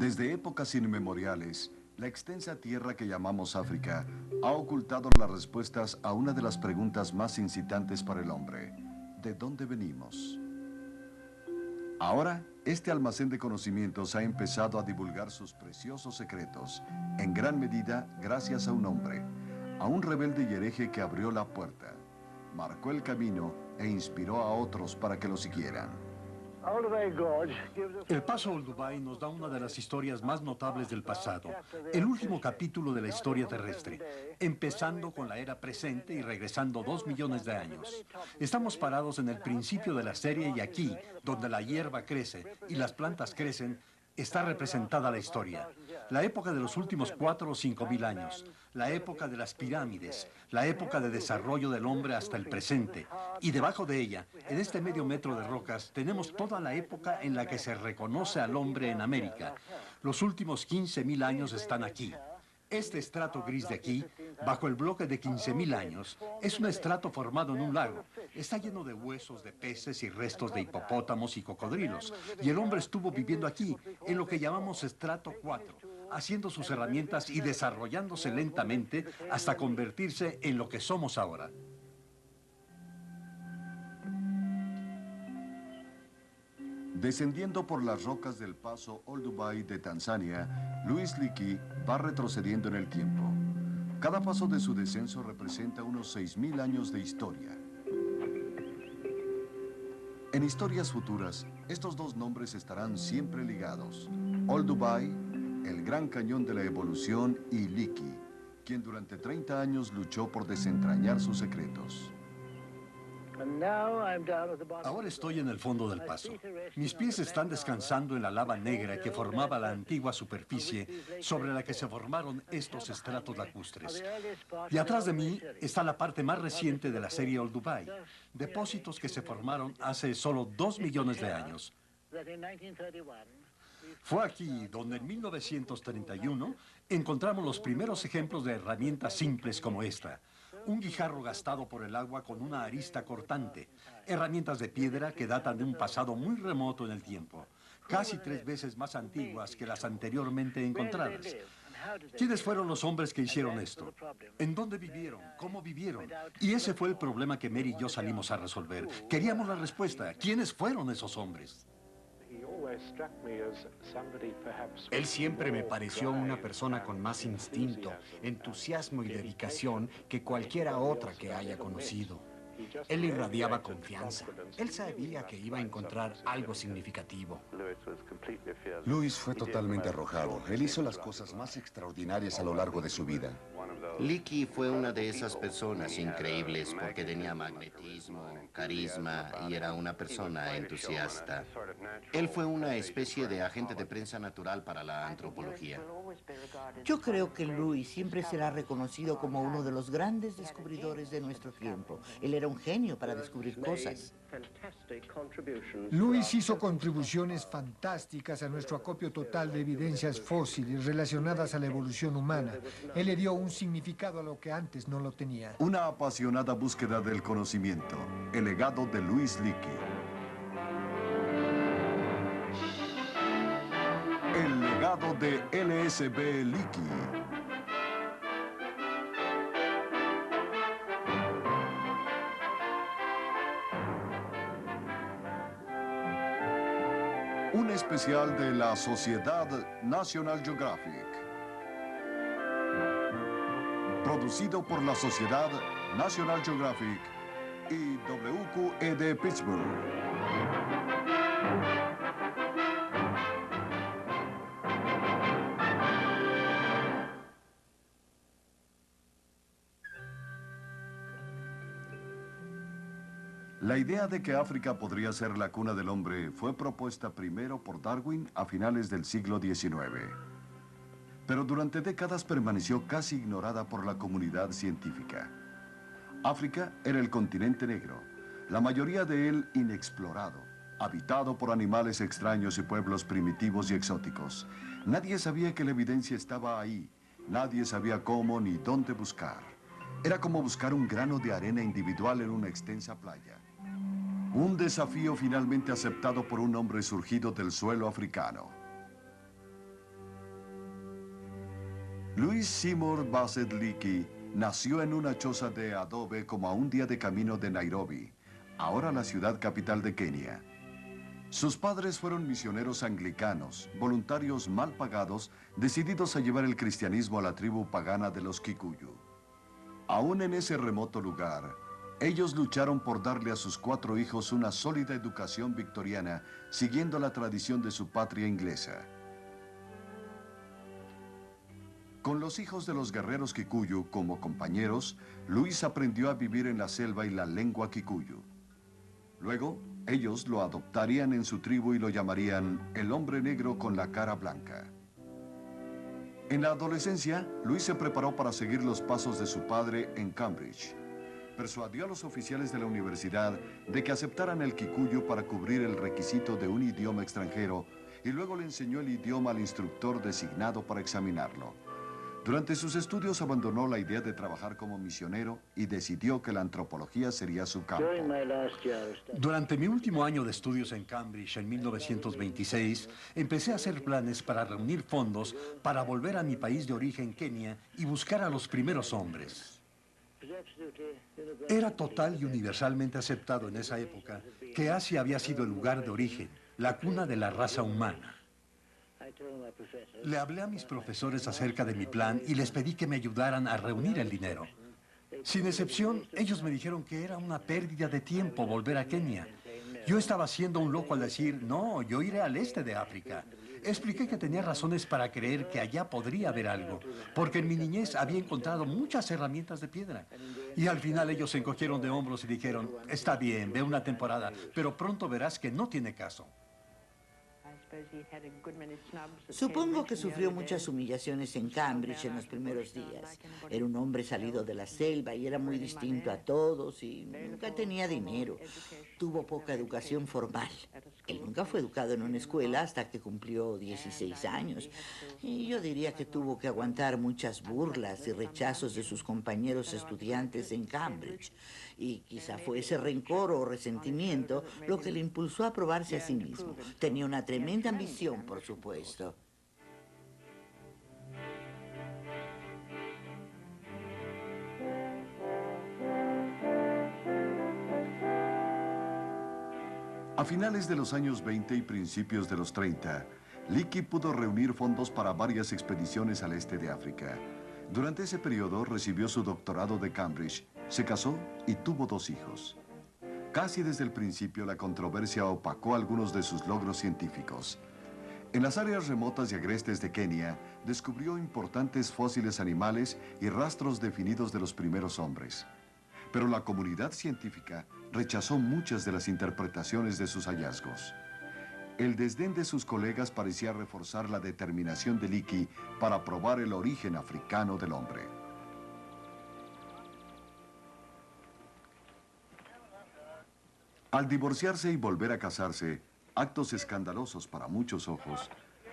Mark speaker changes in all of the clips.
Speaker 1: Desde épocas inmemoriales, la extensa tierra que llamamos África ha ocultado las respuestas a una de las preguntas más incitantes para el hombre. ¿De dónde venimos? Ahora, este almacén de conocimientos ha empezado a divulgar sus preciosos secretos, en gran medida gracias a un hombre, a un rebelde y hereje que abrió la puerta, marcó el camino e inspiró a otros para que lo siguieran.
Speaker 2: El paso Olduvai nos da una de las historias más notables del pasado, el último capítulo de la historia terrestre, empezando con la era presente y regresando 2 millones de años. Estamos parados en el principio de la serie y aquí, donde la hierba crece y las plantas crecen, está representada la historia. La época de los últimos 4 o 5 mil años, la época de las pirámides, la época de desarrollo del hombre hasta el presente. Y debajo de ella, en este medio metro de rocas, tenemos toda la época en la que se reconoce al hombre en América. Los últimos 15.000 años están aquí. Este estrato gris de aquí, bajo el bloque de 15.000 años, es un estrato formado en un lago. Está lleno de huesos de peces y restos de hipopótamos y cocodrilos. Y el hombre estuvo viviendo aquí, en lo que llamamos estrato 4, haciendo sus herramientas y desarrollándose lentamente hasta convertirse en lo que somos ahora.
Speaker 1: Descendiendo por las rocas del paso Olduvai de Tanzania, Louis Leakey va retrocediendo en el tiempo. Cada paso de su descenso representa unos 6.000 años de historia. En historias futuras, estos dos nombres estarán siempre ligados. Olduvai, el gran cañón de la evolución, y Leakey, quien durante 30 años luchó por desentrañar sus secretos.
Speaker 2: Ahora estoy en el fondo del paso. Mis pies están descansando en la lava negra que formaba la antigua superficie sobre la que se formaron estos estratos lacustres. Y atrás de mí está la parte más reciente de la serie Olduvai, depósitos que se formaron hace solo 2 millones de años. Fue aquí donde en 1931 encontramos los primeros ejemplos de herramientas simples como esta. Un guijarro gastado por el agua con una arista cortante. Herramientas de piedra que datan de un pasado muy remoto en el tiempo. Casi 3 veces más antiguas que las anteriormente encontradas. ¿Quiénes fueron los hombres que hicieron esto? ¿En dónde vivieron? ¿Cómo vivieron? Y ese fue el problema que Mary y yo salimos a resolver. Queríamos la respuesta. ¿Quiénes fueron esos hombres?
Speaker 3: Él siempre me pareció una persona con más instinto, entusiasmo y dedicación que cualquiera otra que haya conocido. Él irradiaba confianza. Él sabía que iba a encontrar algo significativo.
Speaker 4: Louis fue totalmente arrojado. Él hizo las cosas más extraordinarias a lo largo de su vida.
Speaker 5: Leakey fue una de esas personas increíbles porque tenía magnetismo, carisma y era una persona entusiasta. Él fue una especie de agente de prensa natural para la antropología.
Speaker 6: Yo creo que Louis siempre será reconocido como uno de los grandes descubridores de nuestro tiempo. Él era un genio para descubrir cosas.
Speaker 7: Louis hizo contribuciones fantásticas a nuestro acopio total de evidencias fósiles relacionadas a la evolución humana. Él le dio un significado a lo que antes no lo tenía.
Speaker 1: Una apasionada búsqueda del conocimiento. El legado de Louis Leakey. El legado de LSB Leakey. Un especial de la Sociedad National Geographic. Producido por la Sociedad National Geographic y WQED Pittsburgh. La idea de que África podría ser la cuna del hombre fue propuesta primero por Darwin a finales del siglo XIX. Pero durante décadas permaneció casi ignorada por la comunidad científica. África era el continente negro, la mayoría de él inexplorado, habitado por animales extraños y pueblos primitivos y exóticos. Nadie sabía que la evidencia estaba ahí, nadie sabía cómo ni dónde buscar. Era como buscar un grano de arena individual en una extensa playa. Un desafío finalmente aceptado por un hombre surgido del suelo africano. Louis Seymour Bassett Leakey nació en una choza de adobe como a un día de camino de Nairobi, ahora la ciudad capital de Kenia. Sus padres fueron misioneros anglicanos, voluntarios mal pagados, decididos a llevar el cristianismo a la tribu pagana de los Kikuyu. Aún en ese remoto lugar, ellos lucharon por darle a sus 4 hijos una sólida educación victoriana, siguiendo la tradición de su patria inglesa. Con los hijos de los guerreros Kikuyu como compañeros, Luis aprendió a vivir en la selva y la lengua Kikuyu. Luego, ellos lo adoptarían en su tribu y lo llamarían el hombre negro con la cara blanca. En la adolescencia, Luis se preparó para seguir los pasos de su padre en Cambridge. Persuadió a los oficiales de la universidad de que aceptaran el Kikuyu para cubrir el requisito de un idioma extranjero y luego le enseñó el idioma al instructor designado para examinarlo. Durante sus estudios abandonó la idea de trabajar como misionero y decidió que la antropología sería su campo.
Speaker 2: Durante mi último año de estudios en Cambridge, en 1926, empecé a hacer planes para reunir fondos para volver a mi país de origen, Kenia, y buscar a los primeros hombres. Era total y universalmente aceptado en esa época que Asia había sido el lugar de origen, la cuna de la raza humana. Le hablé a mis profesores acerca de mi plan y les pedí que me ayudaran a reunir el dinero. Sin excepción, ellos me dijeron que era una pérdida de tiempo volver a Kenia. Yo estaba siendo un loco al decir, no, yo iré al este de África. Expliqué que tenía razones para creer que allá podría haber algo, porque en mi niñez había encontrado muchas herramientas de piedra. Y al final ellos se encogieron de hombros y dijeron, está bien, ve una temporada, pero pronto verás que no tiene caso.
Speaker 6: Supongo que sufrió muchas humillaciones en Cambridge en los primeros días. Era un hombre salido de la selva y era muy distinto a todos y nunca tenía dinero. Tuvo poca educación formal. Él nunca fue educado en una escuela hasta que cumplió 16 años. Y yo diría que tuvo que aguantar muchas burlas y rechazos de sus compañeros estudiantes en Cambridge. Y quizá fue ese rencor o resentimiento lo que le impulsó a probarse a sí mismo. Tenía una tremenda ambición, por supuesto.
Speaker 1: A finales de los años 20 y principios de los 30, Leakey pudo reunir fondos para varias expediciones al este de África. Durante ese periodo recibió su doctorado de Cambridge, se casó y tuvo 2 hijos. Casi desde el principio la controversia opacó algunos de sus logros científicos. En las áreas remotas y agrestes de Kenia, descubrió importantes fósiles animales y rastros definidos de los primeros hombres. Pero la comunidad científica rechazó muchas de las interpretaciones de sus hallazgos. El desdén de sus colegas parecía reforzar la determinación de Leakey para probar el origen africano del hombre. Al divorciarse y volver a casarse, actos escandalosos para muchos ojos,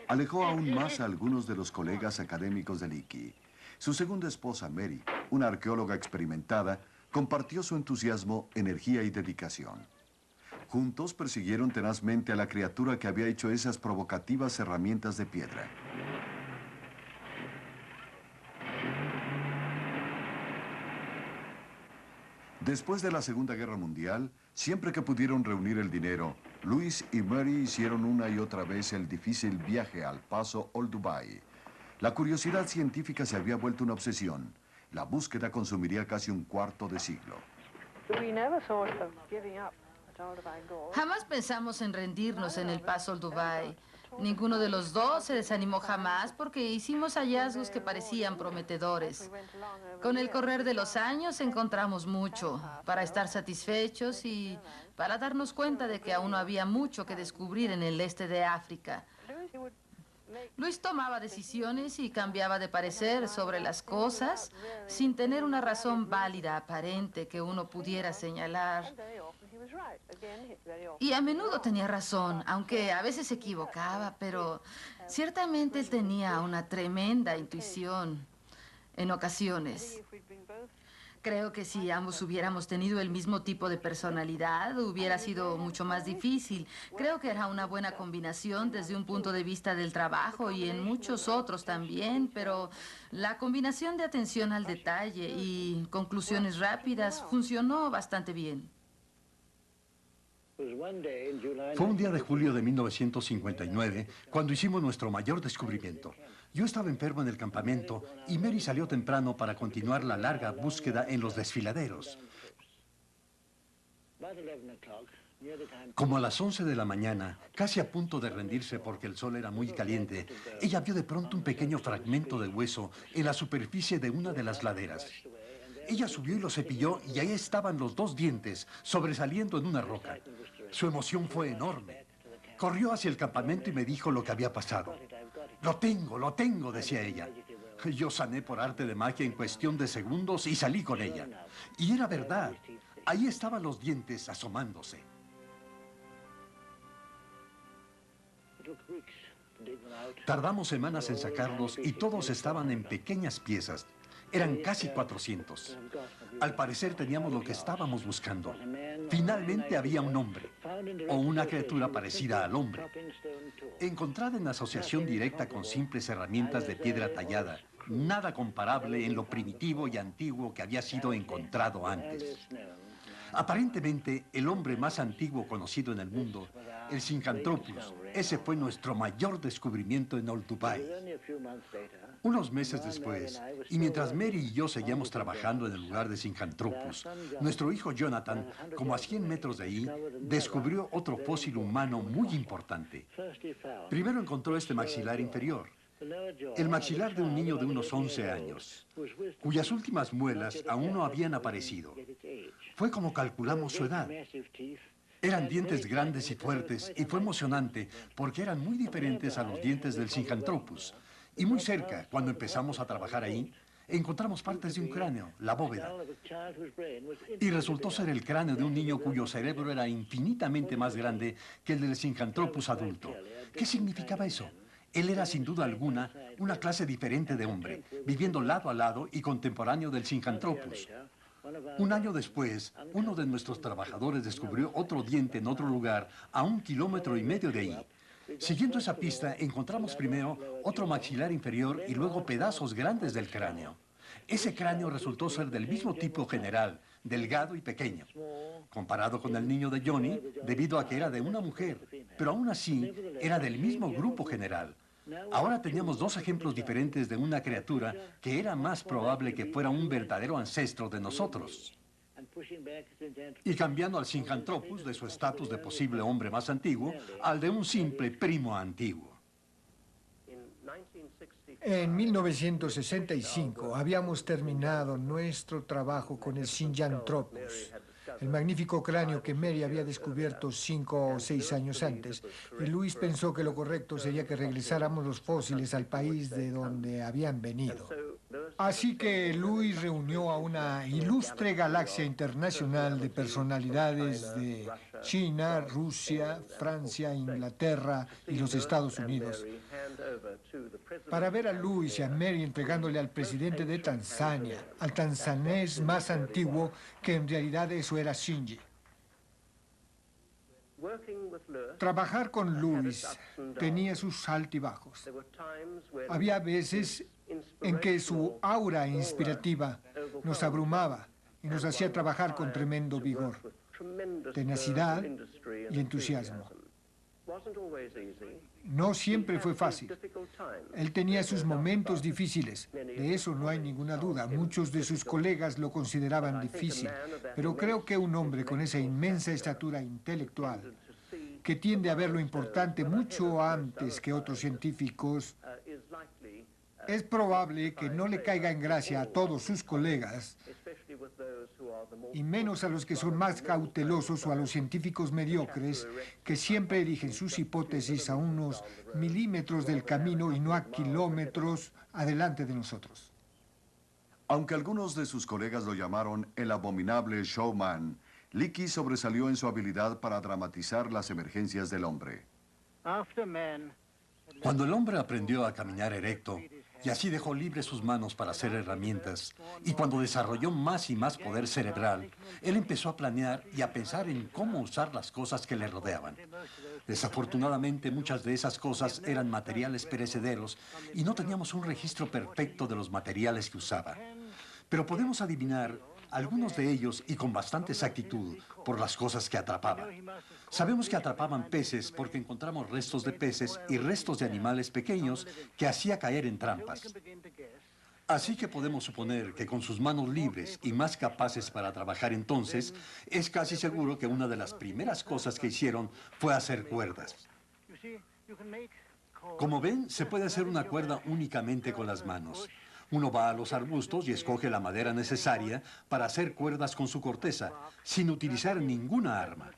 Speaker 1: alejó aún más a algunos de los colegas académicos de Leakey. Su segunda esposa, Mary, una arqueóloga experimentada, compartió su entusiasmo, energía y dedicación. Juntos persiguieron tenazmente a la criatura que había hecho esas provocativas herramientas de piedra. Después de la Segunda Guerra Mundial, siempre que pudieron reunir el dinero, Louis y Mary hicieron una y otra vez el difícil viaje al paso Old Dubai. La curiosidad científica se había vuelto una obsesión. La búsqueda consumiría casi un cuarto de siglo.
Speaker 8: Jamás pensamos en rendirnos en el paso Old Dubai. Ninguno de los dos se desanimó jamás porque hicimos hallazgos que parecían prometedores. Con el correr de los años encontramos mucho para estar satisfechos y para darnos cuenta de que aún no había mucho que descubrir en el este de África. Luis tomaba decisiones y cambiaba de parecer sobre las cosas sin tener una razón válida aparente que uno pudiera señalar. Y a menudo tenía razón, aunque a veces se equivocaba, pero ciertamente él tenía una tremenda intuición en ocasiones. Creo que si ambos hubiéramos tenido el mismo tipo de personalidad, hubiera sido mucho más difícil. Creo que era una buena combinación desde un punto de vista del trabajo y en muchos otros también, pero la combinación de atención al detalle y conclusiones rápidas funcionó bastante bien.
Speaker 2: Fue un día de julio de 1959 cuando hicimos nuestro mayor descubrimiento. Yo estaba enfermo en el campamento y Mary salió temprano para continuar la larga búsqueda en los desfiladeros. Como a las 11 de la mañana, casi a punto de rendirse porque el sol era muy caliente, ella vio de pronto un pequeño fragmento de hueso en la superficie de una de las laderas. Ella subió y lo cepilló y ahí estaban los dos dientes sobresaliendo en una roca. Su emoción fue enorme. Corrió hacia el campamento y me dijo lo que había pasado. Lo tengo, decía ella. Yo sané por arte de magia en cuestión de segundos y salí con ella. Y era verdad. Ahí estaban los dientes asomándose. Tardamos semanas en sacarlos y todos estaban en pequeñas piezas. Eran casi 400. Al parecer teníamos lo que estábamos buscando. Finalmente había un hombre, o una criatura parecida al hombre. Encontrada en asociación directa con simples herramientas de piedra tallada, nada comparable en lo primitivo y antiguo que había sido encontrado antes. Aparentemente, el hombre más antiguo conocido en el mundo, el Sincanthropus, ese fue nuestro mayor descubrimiento en Old Dubai. Unos meses después, y mientras Mary y yo seguíamos trabajando en el lugar de Sincanthropus, nuestro hijo Jonathan, como a 100 metros de ahí, descubrió otro fósil humano muy importante. Primero encontró este maxilar inferior, el maxilar de un niño de unos 11 años, cuyas últimas muelas aún no habían aparecido. Fue como calculamos su edad. Eran dientes grandes y fuertes, y fue emocionante porque eran muy diferentes a los dientes del Sincanthropus. Y muy cerca, cuando empezamos a trabajar ahí, encontramos partes de un cráneo, la bóveda. Y resultó ser el cráneo de un niño cuyo cerebro era infinitamente más grande que el del Sincanthropus adulto. ¿Qué significaba eso? Él era sin duda alguna una clase diferente de hombre, viviendo lado a lado y contemporáneo del Sincanthropus. Un año después, uno de nuestros trabajadores descubrió otro diente en otro lugar a 1,5 kilómetros de ahí. Siguiendo esa pista, encontramos primero otro maxilar inferior y luego pedazos grandes del cráneo. Ese cráneo resultó ser del mismo tipo general, delgado y pequeño, comparado con el niño de Johnny, debido a que era de una mujer, pero aún así era del mismo grupo general. Ahora teníamos dos ejemplos diferentes de una criatura que era más probable que fuera un verdadero ancestro de nosotros. Y cambiando al Sincanthropus de su estatus de posible hombre más antiguo al de un simple primo antiguo.
Speaker 7: En 1965 habíamos terminado nuestro trabajo con el Sinjanthropus, el magnífico cráneo que Mary había descubierto 5 o 6 años antes, y Luis pensó que lo correcto sería que regresáramos los fósiles al país de donde habían venido. Así que Luis reunió a una ilustre galaxia internacional de personalidades de China, Rusia, Francia, Inglaterra y los Estados Unidos para ver a Luis y a Mary entregándole al presidente de Tanzania, al tanzanés más antiguo, que en realidad eso era Shinji. Trabajar con Luis tenía sus altibajos. Había veces en que su aura inspirativa nos abrumaba y nos hacía trabajar con tremendo vigor, tenacidad y entusiasmo. No siempre fue fácil. Él tenía sus momentos difíciles, de eso no hay ninguna duda. Muchos de sus colegas lo consideraban difícil, pero creo que un hombre con esa inmensa estatura intelectual, que tiende a ver lo importante mucho antes que otros científicos, es probable que no le caiga en gracia a todos sus colegas, y menos a los que son más cautelosos o a los científicos mediocres que siempre eligen sus hipótesis a unos milímetros del camino y no a kilómetros adelante de nosotros.
Speaker 1: Aunque algunos de sus colegas lo llamaron el abominable showman, Leakey sobresalió en su habilidad para dramatizar las emergencias del hombre.
Speaker 2: Cuando el hombre aprendió a caminar erecto, y así dejó libres sus manos para hacer herramientas. Y cuando desarrolló más y más poder cerebral, él empezó a planear y a pensar en cómo usar las cosas que le rodeaban. Desafortunadamente, muchas de esas cosas eran materiales perecederos y no teníamos un registro perfecto de los materiales que usaba. Pero podemos adivinar algunos de ellos y con bastante exactitud por las cosas que atrapaba. Sabemos que atrapaban peces porque encontramos restos de peces y restos de animales pequeños que hacía caer en trampas. Así que podemos suponer que con sus manos libres y más capaces para trabajar entonces, es casi seguro que una de las primeras cosas que hicieron fue hacer cuerdas. Como ven, se puede hacer una cuerda únicamente con las manos. Uno va a los arbustos y escoge la madera necesaria para hacer cuerdas con su corteza, sin utilizar ninguna arma.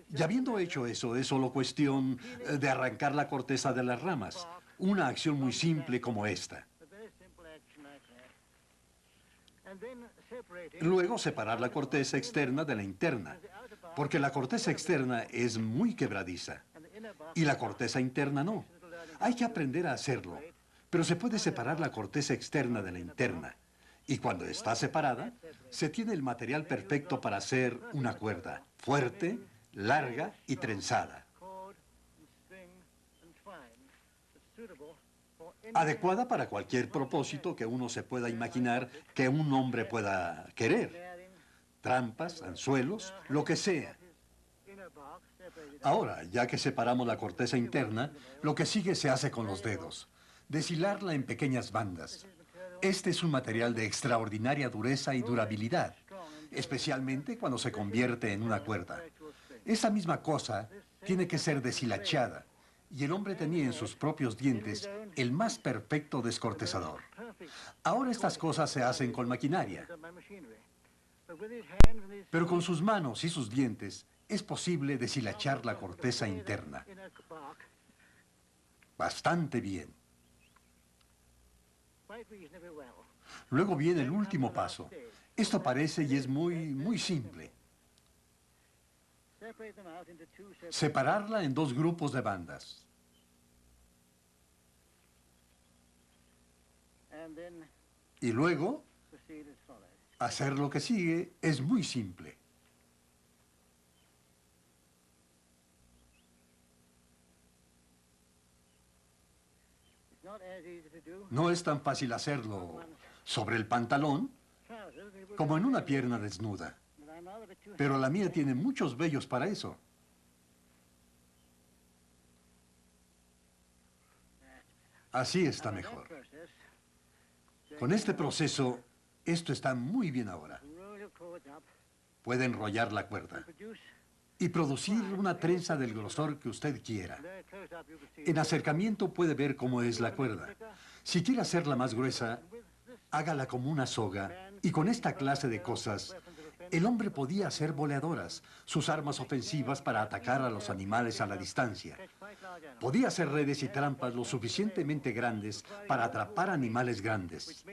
Speaker 2: Y habiendo hecho eso, es solo cuestión de arrancar la corteza de las ramas. Una acción muy simple como esta. Luego separar la corteza externa de la interna, porque la corteza externa es muy quebradiza y la corteza interna no. Hay que aprender a hacerlo, pero se puede separar la corteza externa de la interna. Y cuando está separada, se tiene el material perfecto para hacer una cuerda fuerte, larga y trenzada. Adecuada para cualquier propósito que uno se pueda imaginar que un hombre pueda querer. Trampas, anzuelos, lo que sea. Ahora, ya que separamos la corteza interna, lo que sigue se hace con los dedos. Deshilarla en pequeñas bandas. Este es un material de extraordinaria dureza y durabilidad, especialmente cuando se convierte en una cuerda. Esa misma cosa tiene que ser deshilachada, y el hombre tenía en sus propios dientes el más perfecto descortezador. Ahora estas cosas se hacen con maquinaria, pero con sus manos y sus dientes es posible deshilachar la corteza interna. Bastante bien. Luego viene el último paso. Esto parece y es muy simple. Separarla en dos grupos de bandas. Y luego, hacer lo que sigue es muy simple. No es tan fácil hacerlo sobre el pantalón como en una pierna desnuda. Pero la mía tiene muchos vellos para eso. Así está mejor. Con este proceso, esto está muy bien ahora. Puede enrollar la cuerda y producir una trenza del grosor que usted quiera. En acercamiento puede ver cómo es la cuerda. Si quiere hacerla más gruesa, hágala como una soga, y con esta clase de cosas, el hombre podía hacer boleadoras, sus armas ofensivas para atacar a los animales a la distancia. Podía hacer redes y trampas lo suficientemente grandes para atrapar animales grandes.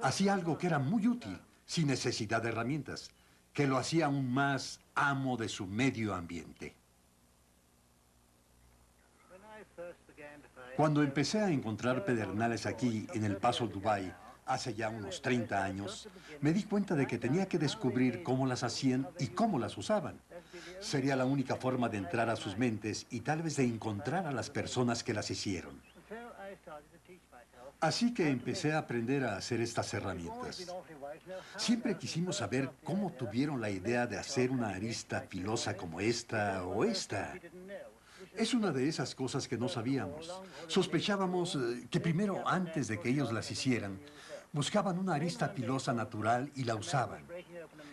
Speaker 2: Hacía algo que era muy útil, sin necesidad de herramientas, que lo hacía aún más amo de su medio ambiente. Cuando empecé a encontrar pedernales aquí, en el Paso Dubai, hace ya unos 30 años, me di cuenta de que tenía que descubrir cómo las hacían y cómo las usaban. Sería la única forma de entrar a sus mentes y tal vez de encontrar a las personas que las hicieron. Así que empecé a aprender a hacer estas herramientas. Siempre quisimos saber cómo tuvieron la idea de hacer una arista filosa como esta o esta. Es una de esas cosas que no sabíamos. Sospechábamos que primero, antes de que ellos las hicieran, buscaban una arista filosa natural y la usaban.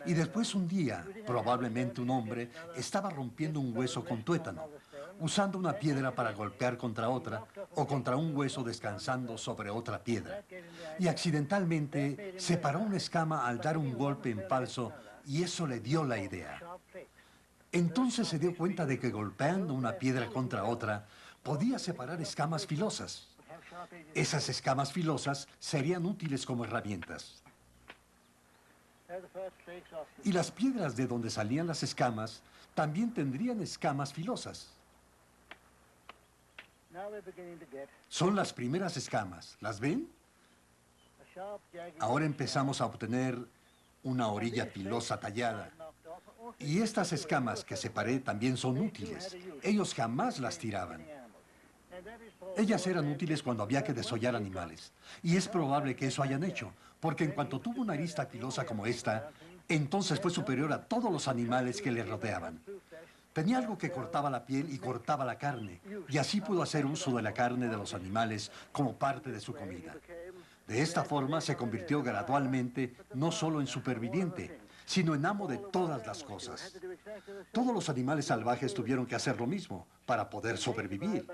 Speaker 2: Y después un día, probablemente un hombre, estaba rompiendo un hueso con tuétano, usando una piedra para golpear contra otra o contra un hueso descansando sobre otra piedra. Y accidentalmente separó una escama al dar un golpe en falso y eso le dio la idea. Entonces se dio cuenta de que golpeando una piedra contra otra podía separar escamas filosas. Esas escamas filosas serían útiles como herramientas. Y las piedras de donde salían las escamas también tendrían escamas filosas. Son las primeras escamas. ¿Las ven? Ahora empezamos a obtener una orilla filosa tallada. Y estas escamas que separé también son útiles. Ellos jamás las tiraban. Ellas eran útiles cuando había que desollar animales. Y es probable que eso hayan hecho, porque en cuanto tuvo una arista filosa como esta, entonces fue superior a todos los animales que le rodeaban. Tenía algo que cortaba la piel y cortaba la carne, y así pudo hacer uso de la carne de los animales como parte de su comida. De esta forma se convirtió gradualmente no solo en superviviente, sino en amo de todas las cosas. Todos los animales salvajes tuvieron que hacer lo mismo para poder sobrevivir.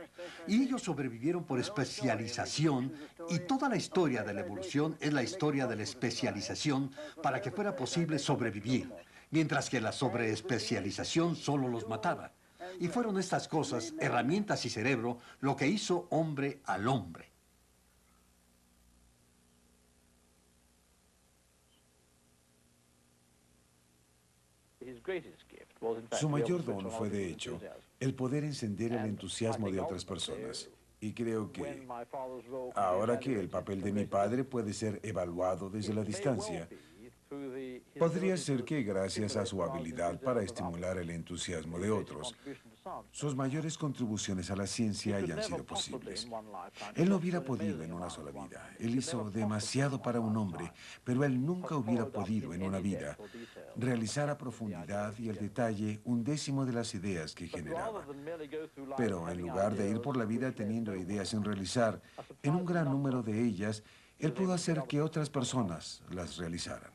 Speaker 2: Y ellos sobrevivieron por especialización, y toda la historia de la evolución es la historia de la especialización para que fuera posible sobrevivir, mientras que la sobreespecialización solo los mataba. Y fueron estas cosas, herramientas y cerebro, lo que hizo hombre al hombre.
Speaker 9: Su mayor don fue, de hecho, el poder encender el entusiasmo de otras personas. Y creo que, ahora que el papel de mi padre puede ser evaluado desde la distancia, podría ser que gracias a su habilidad para estimular el entusiasmo de otros, sus mayores contribuciones a la ciencia hayan sido posibles. Él no hubiera podido en una sola vida. Él hizo demasiado para un hombre, pero él nunca hubiera podido en una vida realizar a profundidad y el detalle 1/10 de las ideas que generaba. Pero en lugar de ir por la vida teniendo ideas sin realizar, en un gran número de ellas, él pudo hacer que otras personas las realizaran.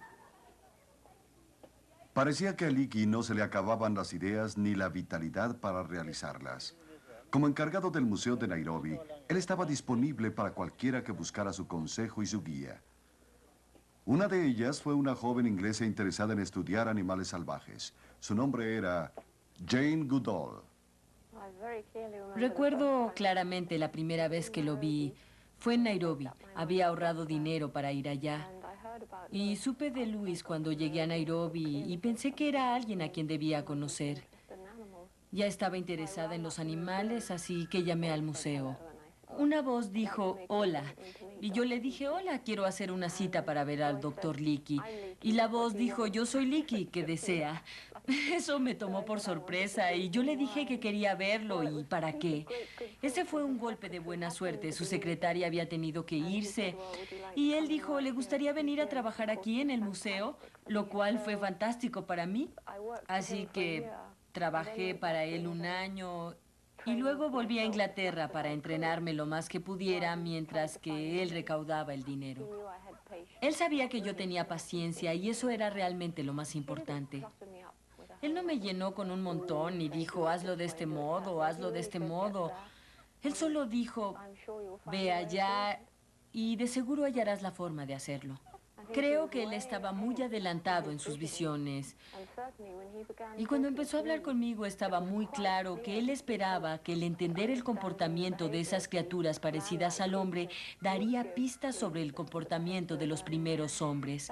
Speaker 1: Parecía que a Leakey no se le acababan las ideas ni la vitalidad para realizarlas. Como encargado del Museo de Nairobi, él estaba disponible para cualquiera que buscara su consejo y su guía. Una de ellas fue una joven inglesa interesada en estudiar animales salvajes. Su nombre era Jane Goodall.
Speaker 10: Recuerdo claramente la primera vez que lo vi. Fue en Nairobi. Había ahorrado dinero para ir allá. Y supe de Luis cuando llegué a Nairobi y pensé que era alguien a quien debía conocer. Ya estaba interesada en los animales, así que llamé al museo. Una voz dijo, hola, y yo le dije, hola, quiero hacer una cita para ver al doctor Leakey. Y la voz dijo, yo soy Leakey, ¿qué desea? Eso me tomó por sorpresa y yo le dije que quería verlo y ¿para qué? Ese fue un golpe de buena suerte. Su secretaria había tenido que irse y él dijo, ¿le gustaría venir a trabajar aquí en el museo? Lo cual fue fantástico para mí. Así que trabajé para él 1 año y luego volví a Inglaterra para entrenarme lo más que pudiera mientras que él recaudaba el dinero. Él sabía que yo tenía paciencia y eso era realmente lo más importante. Él no me llenó con un montón ni dijo, hazlo de este modo, hazlo de este modo. Él solo dijo, ve allá y de seguro hallarás la forma de hacerlo. Creo que él estaba muy adelantado en sus visiones. Y cuando empezó a hablar conmigo estaba muy claro que él esperaba que el entender el comportamiento de esas criaturas parecidas al hombre daría pistas sobre el comportamiento de los primeros hombres.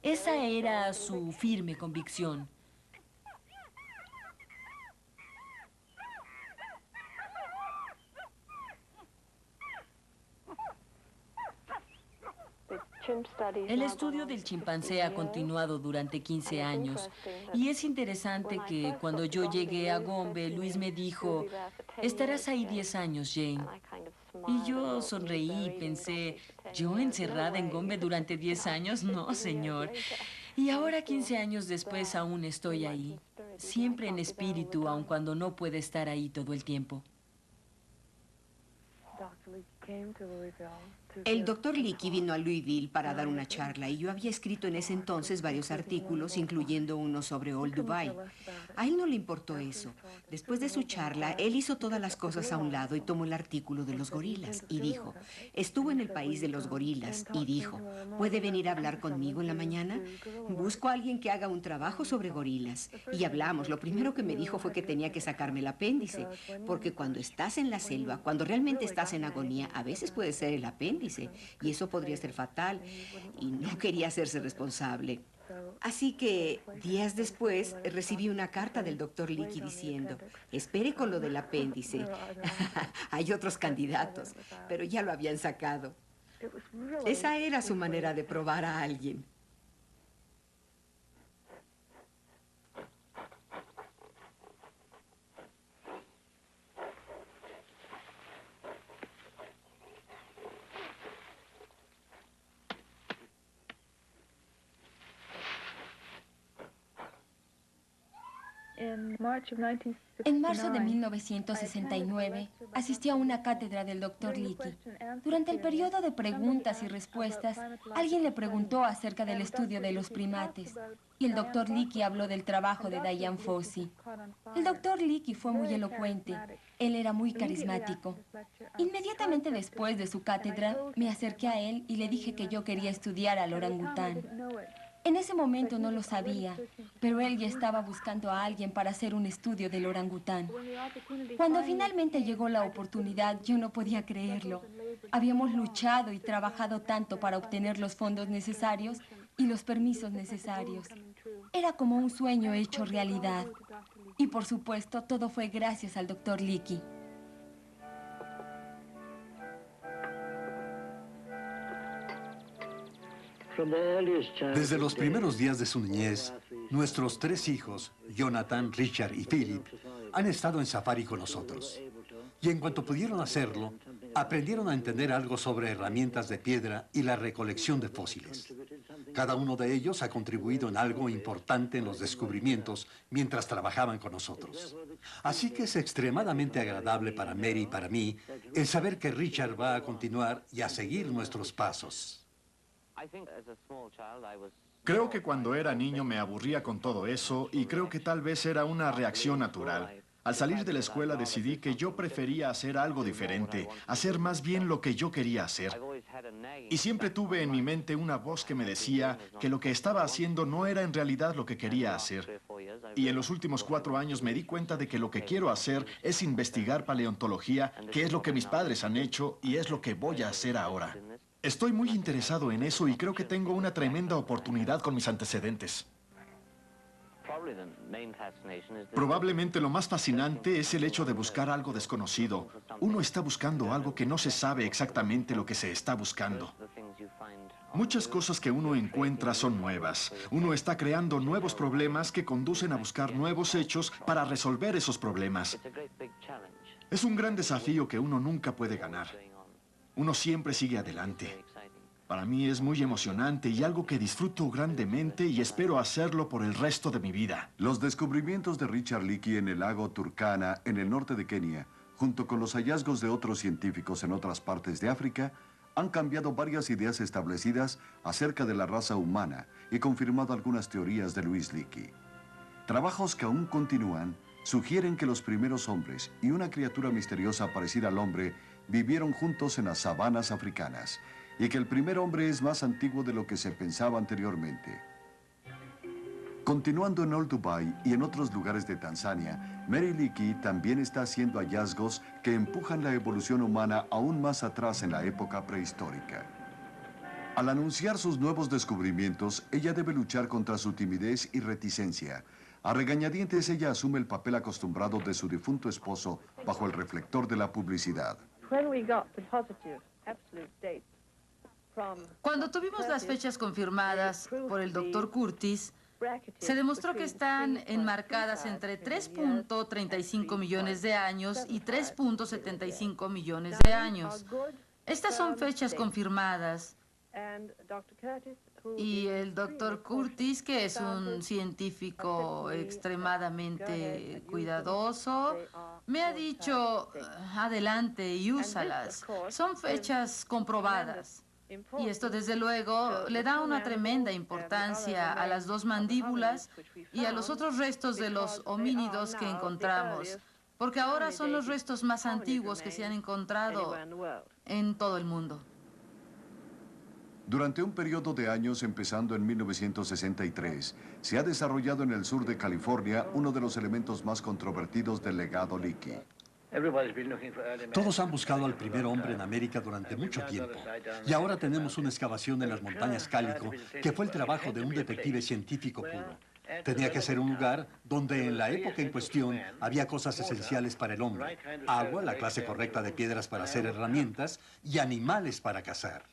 Speaker 10: Esa era su firme convicción. El estudio del chimpancé ha continuado durante 15 años y es interesante que cuando yo llegué a Gombe, Luis me dijo, estarás ahí 10 años, Jane. Y yo sonreí y pensé, ¿yo encerrada en Gombe durante 10 años? No, señor. Y ahora, 15 años después, aún estoy ahí, siempre en espíritu, aun cuando no pueda estar ahí todo el tiempo.
Speaker 11: El doctor Leakey vino a Louisville para dar una charla y yo había escrito en ese entonces varios artículos, incluyendo uno sobre Old Dubai. A él no le importó eso. Después de su charla, él hizo todas las cosas a un lado y tomó el artículo de los gorilas y dijo, estuvo en el país de los gorilas y dijo, ¿puede venir a hablar conmigo en la mañana? Busco a alguien que haga un trabajo sobre gorilas. Y hablamos. Lo primero que me dijo fue que tenía que sacarme el apéndice, porque cuando estás en la selva, cuando realmente estás en agonía, a veces puede ser el apéndice. Y eso podría ser fatal. Y no quería hacerse responsable. Así que días después recibí una carta del doctor Leakey diciendo, espere con lo del apéndice. Hay otros candidatos, pero ya lo habían sacado. Esa era su manera de probar a alguien.
Speaker 12: En marzo de 1969, asistí a una cátedra del Dr. Leakey. Durante el periodo de preguntas y respuestas, alguien le preguntó acerca del estudio de los primates, y el Dr. Leakey habló del trabajo de Dian Fossey. El Dr. Leakey fue muy elocuente. Él era muy carismático. Inmediatamente después de su cátedra, me acerqué a él y le dije que yo quería estudiar al orangután. En ese momento no lo sabía, pero él ya estaba buscando a alguien para hacer un estudio del orangután. Cuando finalmente llegó la oportunidad, yo no podía creerlo. Habíamos luchado y trabajado tanto para obtener los fondos necesarios y los permisos necesarios. Era como un sueño hecho realidad. Y por supuesto, todo fue gracias al Dr. Leakey.
Speaker 2: Desde los primeros días de su niñez, nuestros 3 hijos, Jonathan, Richard y Philip, han estado en safari con nosotros. Y en cuanto pudieron hacerlo, aprendieron a entender algo sobre herramientas de piedra y la recolección de fósiles. Cada uno de ellos ha contribuido en algo importante en los descubrimientos mientras trabajaban con nosotros. Así que es extremadamente agradable para Mary y para mí el saber que Richard va a continuar y a seguir nuestros pasos.
Speaker 13: Creo que cuando era niño me aburría con todo eso y creo que tal vez era una reacción natural. Al salir de la escuela decidí que yo prefería hacer algo diferente, hacer más bien lo que yo quería hacer. Y siempre tuve en mi mente una voz que me decía que lo que estaba haciendo no era en realidad lo que quería hacer. Y en los últimos 4 años me di cuenta de que lo que quiero hacer es investigar paleontología, que es lo que mis padres han hecho y es lo que voy a hacer ahora. Estoy muy interesado en eso y creo que tengo una tremenda oportunidad con mis antecedentes. Probablemente lo más fascinante es el hecho de buscar algo desconocido. Uno está buscando algo que no se sabe exactamente lo que se está buscando. Muchas cosas que uno encuentra son nuevas. Uno está creando nuevos problemas que conducen a buscar nuevos hechos para resolver esos problemas. Es un gran desafío que uno nunca puede ganar. Uno siempre sigue adelante. Para mí es muy emocionante y algo que disfruto grandemente y espero hacerlo por el resto de mi vida.
Speaker 1: Los descubrimientos de Richard Leakey en el lago Turkana, en el norte de Kenia, junto con los hallazgos de otros científicos en otras partes de África, han cambiado varias ideas establecidas acerca de la raza humana y confirmado algunas teorías de Louis Leakey. Trabajos que aún continúan sugieren que los primeros hombres y una criatura misteriosa parecida al hombre vivieron juntos en las sabanas africanas y que el primer hombre es más antiguo de lo que se pensaba anteriormente. Continuando en Old Dubai y en otros lugares de Tanzania, Mary Leakey también está haciendo hallazgos que empujan la evolución humana aún más atrás en la época prehistórica. Al anunciar sus nuevos descubrimientos, ella debe luchar contra su timidez y reticencia. A regañadientes, ella asume el papel acostumbrado de su difunto esposo bajo el reflector de la publicidad.
Speaker 8: Cuando tuvimos las fechas confirmadas por el Dr. Curtis, se demostró que están enmarcadas entre 3.35 millones de años y 3.75 millones de años. Estas son fechas confirmadas. Y el Dr. Curtis, que es un científico extremadamente cuidadoso, me ha dicho, adelante y úsalas. Son fechas comprobadas. Y esto, desde luego, le da una tremenda importancia a las 2 mandíbulas y a los otros restos de los homínidos que encontramos, porque ahora son los restos más antiguos que se han encontrado en todo el mundo.
Speaker 1: Durante un periodo de años, empezando en 1963, se ha desarrollado en el sur de California uno de los elementos más controvertidos del legado Leakey.
Speaker 2: Todos han buscado al primer hombre en América durante mucho tiempo. Y ahora tenemos una excavación en las montañas Cálico, que fue el trabajo de un detective científico puro. Tenía que ser un lugar donde en la época en cuestión había cosas esenciales para el hombre. Agua, la clase correcta de piedras para hacer herramientas y animales para cazar.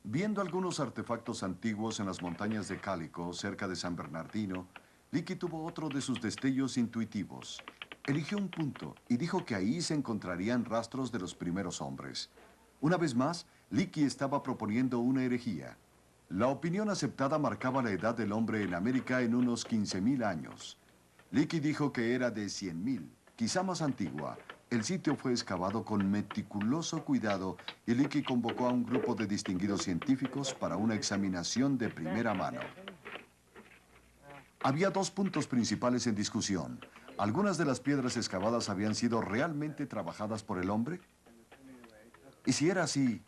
Speaker 1: Viendo algunos artefactos antiguos en las montañas de Cálico, cerca de San Bernardino, Leakey tuvo otro de sus destellos intuitivos. Eligió un punto y dijo que ahí se encontrarían rastros de los primeros hombres. Una vez más, Leakey estaba proponiendo una herejía. La opinión aceptada marcaba la edad del hombre en América en unos 15.000 años. Leakey dijo que era de 100.000, quizá más antigua. El sitio fue excavado con meticuloso cuidado y Leakey convocó a un grupo de distinguidos científicos para una examinación de primera mano. Había dos puntos principales en discusión. ¿Algunas de las piedras excavadas habían sido realmente trabajadas por el hombre? Y si era así,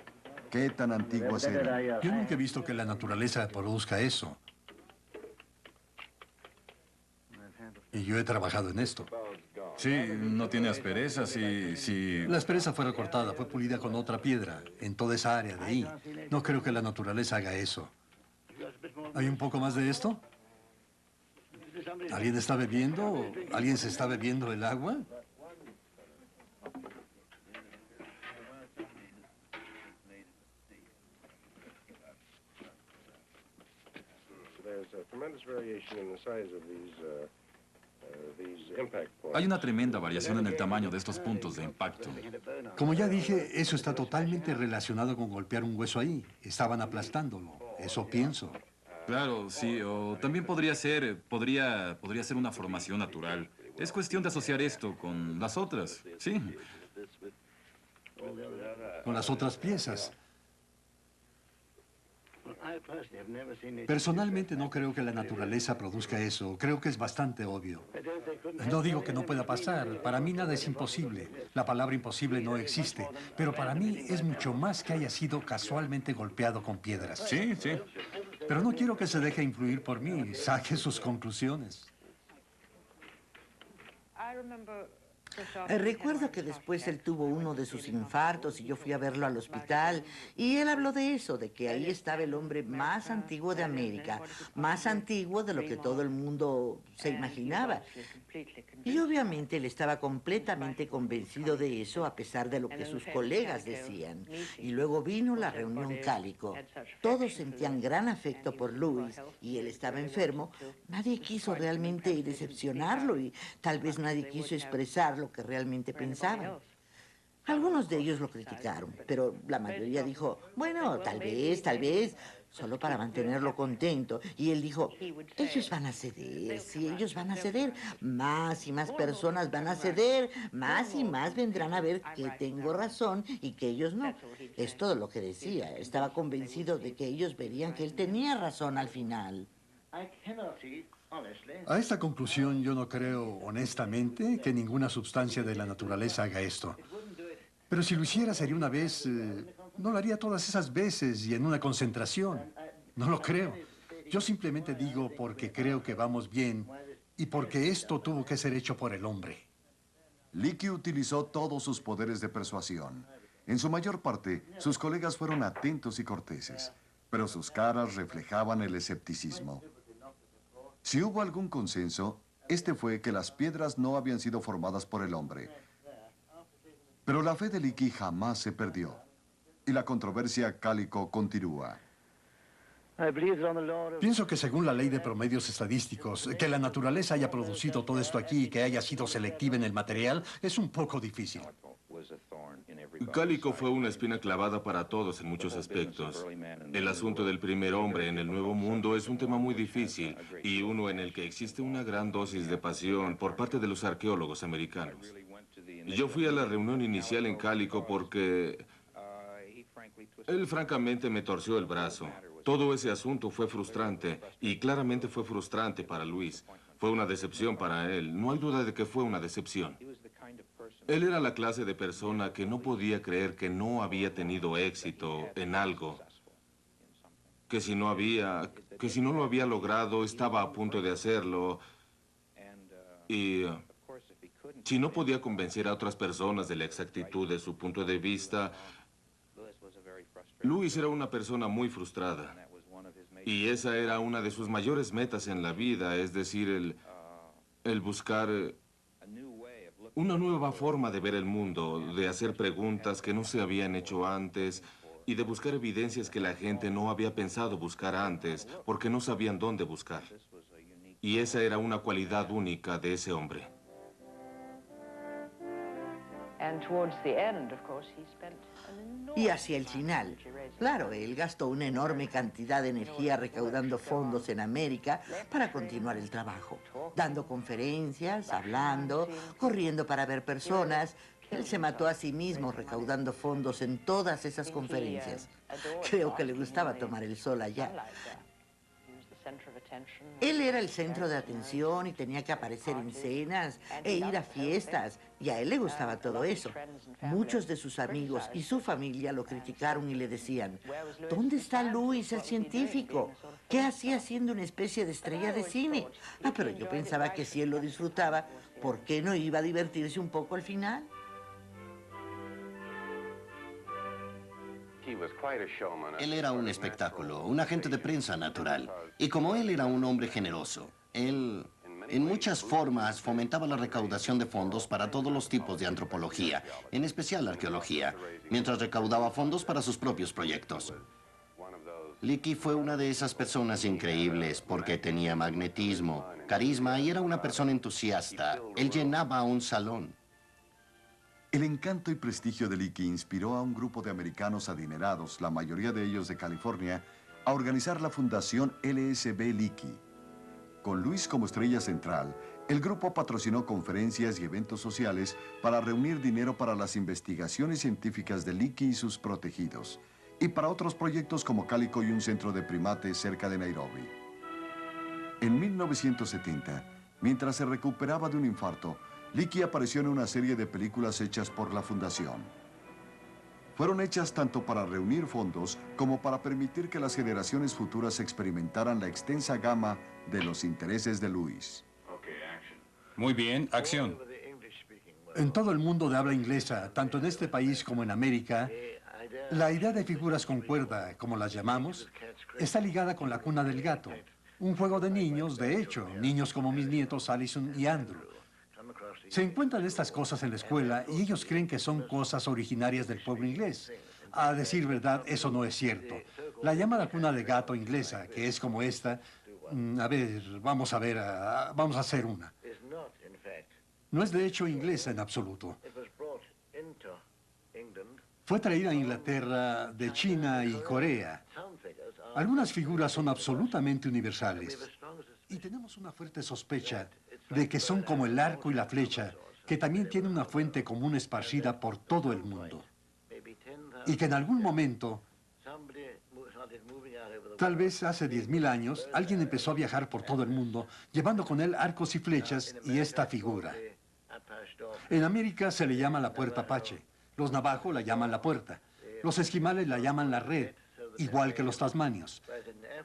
Speaker 1: ¿qué tan antiguas eran?
Speaker 2: Yo nunca he visto que la naturaleza produzca eso. Y yo he trabajado en esto.
Speaker 14: Sí, no tiene asperezas y...
Speaker 2: La aspereza fue recortada, fue pulida con otra piedra, en toda esa área de ahí. No creo que la naturaleza haga eso. ¿Hay un poco más de esto? ¿Alguien está bebiendo? ¿Alguien se está bebiendo el agua?
Speaker 14: Hay una tremenda variación en el tamaño de estos puntos de impacto.
Speaker 2: Como ya dije, eso está totalmente relacionado con golpear un hueso ahí. Estaban aplastándolo. Eso pienso.
Speaker 14: Claro, sí, o también podría ser una formación natural. Es cuestión de asociar esto con las otras, sí.
Speaker 2: Con las otras piezas. Personalmente no creo que la naturaleza produzca eso. Creo que es bastante obvio. No digo que no pueda pasar. Para mí nada es imposible. La palabra imposible no existe. Pero para mí es mucho más que haya sido casualmente golpeado con piedras.
Speaker 14: Sí, sí.
Speaker 2: Pero no quiero que se deje influir por mí. Saque sus conclusiones.
Speaker 6: Recuerdo que después él tuvo uno de sus infartos y yo fui a verlo al hospital y él habló de eso, de que ahí estaba el hombre más antiguo de América, más antiguo de lo que todo el mundo se imaginaba. Y obviamente él estaba completamente convencido de eso a pesar de lo que sus colegas decían. Y luego vino la reunión Cálico. Todos sentían gran afecto por Louis y él estaba enfermo. Nadie quiso realmente decepcionarlo y tal vez nadie quiso expresar lo que realmente pensaban. Algunos de ellos lo criticaron, pero la mayoría dijo, bueno, tal vez, solo para mantenerlo contento. Y él dijo, ellos van a ceder, sí, ellos van a ceder. Más y más personas van a ceder, más y más vendrán a ver que tengo razón y que ellos no. Es todo lo que decía. Estaba convencido de que ellos verían que él tenía razón al final.
Speaker 2: A esta conclusión yo no creo, honestamente, que ninguna sustancia de la naturaleza haga esto. Pero si lo hiciera sería una vez, no lo haría todas esas veces y en una concentración. No lo creo. Yo simplemente digo porque creo que vamos bien y porque esto tuvo que ser hecho por el hombre.
Speaker 1: Leakey utilizó todos sus poderes de persuasión. En su mayor parte, sus colegas fueron atentos y corteses, pero sus caras reflejaban el escepticismo. Si hubo algún consenso, este fue que las piedras no habían sido formadas por el hombre. Pero la fe de Leakey jamás se perdió. Y la controversia Cálico continúa.
Speaker 2: Pienso que según la ley de promedios estadísticos, que la naturaleza haya producido todo esto aquí y que haya sido selectiva en el material, es un poco difícil.
Speaker 15: Cálico fue una espina clavada para todos en muchos aspectos. El asunto del primer hombre en el Nuevo Mundo es un tema muy difícil y uno en el que existe una gran dosis de pasión por parte de los arqueólogos americanos. Yo fui a la reunión inicial en Cálico porque él francamente me torció el brazo. Todo ese asunto fue frustrante y claramente fue frustrante para Luis. Fue una decepción para él. No hay duda de que fue una decepción. Él era la clase de persona que no podía creer que no había tenido éxito en algo. Que si no lo había logrado, estaba a punto de hacerlo. Y Si no podía convencer a otras personas de la exactitud de su punto de vista, Louis era una persona muy frustrada. Y esa era una de sus mayores metas en la vida, es decir, el buscar una nueva forma de ver el mundo, de hacer preguntas que no se habían hecho antes y de buscar evidencias que la gente no había pensado buscar antes porque no sabían dónde buscar. Y esa era una cualidad única de ese hombre.
Speaker 6: Y hacia el final, claro, él gastó una enorme cantidad de energía recaudando fondos en América para continuar el trabajo, dando conferencias, hablando, corriendo para ver personas. Él se mató a sí mismo recaudando fondos en todas esas conferencias. Creo que le gustaba tomar el sol allá. Él era el centro de atención y tenía que aparecer en cenas e ir a fiestas, y a él le gustaba todo eso. Muchos de sus amigos y su familia lo criticaron y le decían, ¿dónde está Louis, el científico? ¿Qué hacía siendo una especie de estrella de cine? Pero yo pensaba que si él lo disfrutaba, ¿por qué no iba a divertirse un poco al final?
Speaker 5: Él era un espectáculo, un agente de prensa natural. Y como él era un hombre generoso, él, en muchas formas, fomentaba la recaudación de fondos para todos los tipos de antropología, en especial arqueología, mientras recaudaba fondos para sus propios proyectos. Leakey fue una de esas personas increíbles porque tenía magnetismo, carisma y era una persona entusiasta. Él llenaba un salón.
Speaker 1: El encanto y prestigio de Leakey inspiró a un grupo de americanos adinerados, la mayoría de ellos de California, a organizar la fundación LSB Leakey. Con Louis como estrella central, el grupo patrocinó conferencias y eventos sociales para reunir dinero para las investigaciones científicas de Leakey y sus protegidos, y para otros proyectos como Calico y un centro de primates cerca de Nairobi. En 1970, mientras se recuperaba de un infarto, Leakey apareció en una serie de películas hechas por la Fundación. Fueron hechas tanto para reunir fondos como para permitir que las generaciones futuras experimentaran la extensa gama de los intereses de Louis.
Speaker 14: Muy bien, acción.
Speaker 2: En todo el mundo de habla inglesa, tanto en este país como en América, la idea de figuras con cuerda, como las llamamos, está ligada con la cuna del gato. Un juego de niños, de hecho, niños como mis nietos Allison y Andrew. Se encuentran estas cosas en la escuela y ellos creen que son cosas originarias del pueblo inglés. A decir verdad, eso no es cierto. La llamada cuna de gato inglesa, que es como esta, vamos a hacer una. No es de hecho inglesa en absoluto. Fue traída a Inglaterra de China y Corea. Algunas figuras son absolutamente universales. Y tenemos una fuerte sospecha de que son como el arco y la flecha, que también tiene una fuente común esparcida por todo el mundo. Y que en algún momento, tal vez hace 10.000 años, alguien empezó a viajar por todo el mundo, llevando con él arcos y flechas y esta figura. En América se le llama la puerta Apache, los navajo la llaman la puerta, los esquimales la llaman la red, igual que los tasmanios.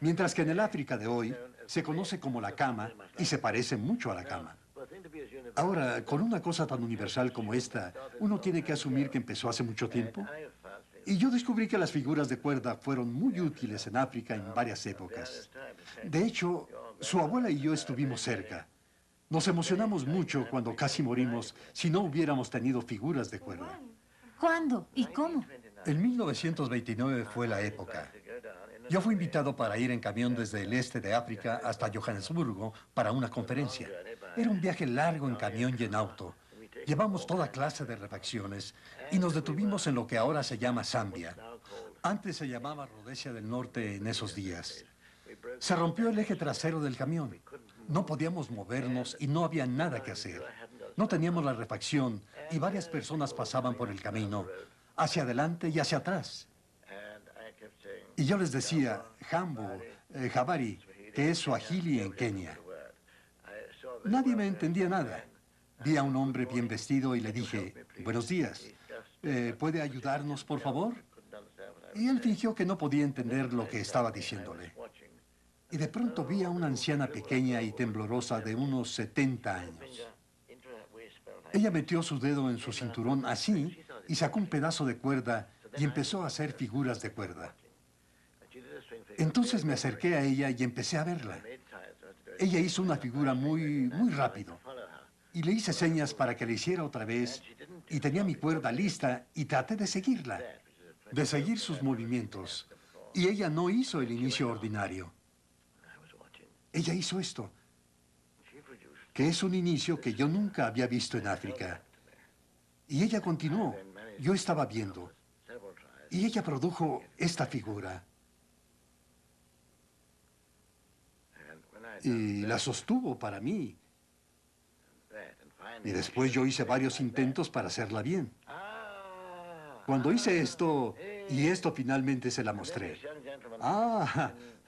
Speaker 2: Mientras que en el África de hoy se conoce como la cama y se parece mucho a la cama. Ahora, con una cosa tan universal como esta, uno tiene que asumir que empezó hace mucho tiempo. Y yo descubrí que las figuras de cuerda fueron muy útiles en África en varias épocas. De hecho, su abuela y yo estuvimos cerca. Nos emocionamos mucho cuando casi morimos si no hubiéramos tenido figuras de cuerda.
Speaker 16: ¿Cuándo y cómo?
Speaker 2: En 1929 fue la época. Yo fui invitado para ir en camión desde el este de África hasta Johannesburgo para una conferencia. Era un viaje largo en camión y en auto. Llevamos toda clase de refacciones y nos detuvimos en lo que ahora se llama Zambia. Antes se llamaba Rhodesia del Norte en esos días. Se rompió el eje trasero del camión. No podíamos movernos y no había nada que hacer. No teníamos la refacción y varias personas pasaban por el camino, hacia adelante y hacia atrás. Y yo les decía, Jambo, Jabari, que es Swahili en Kenia. Nadie me entendía nada. Vi a un hombre bien vestido y le dije, buenos días, ¿puede ayudarnos, por favor? Y él fingió que no podía entender lo que estaba diciéndole. Y de pronto vi a una anciana pequeña y temblorosa de unos 70 años. Ella metió su dedo en su cinturón así y sacó un pedazo de cuerda y empezó a hacer figuras de cuerda. Entonces me acerqué a ella y empecé a verla. Ella hizo una figura muy rápido. Y le hice señas para que le hiciera otra vez y tenía mi cuerda lista y traté de seguirla, de seguir sus movimientos. Y ella no hizo el inicio ordinario. Ella hizo esto, que es un inicio que yo nunca había visto en África. Y ella continuó. Yo estaba viendo. Y ella produjo esta figura. Y la sostuvo para mí. Y después yo hice varios intentos para hacerla bien. Cuando hice esto, y esto finalmente se la mostré.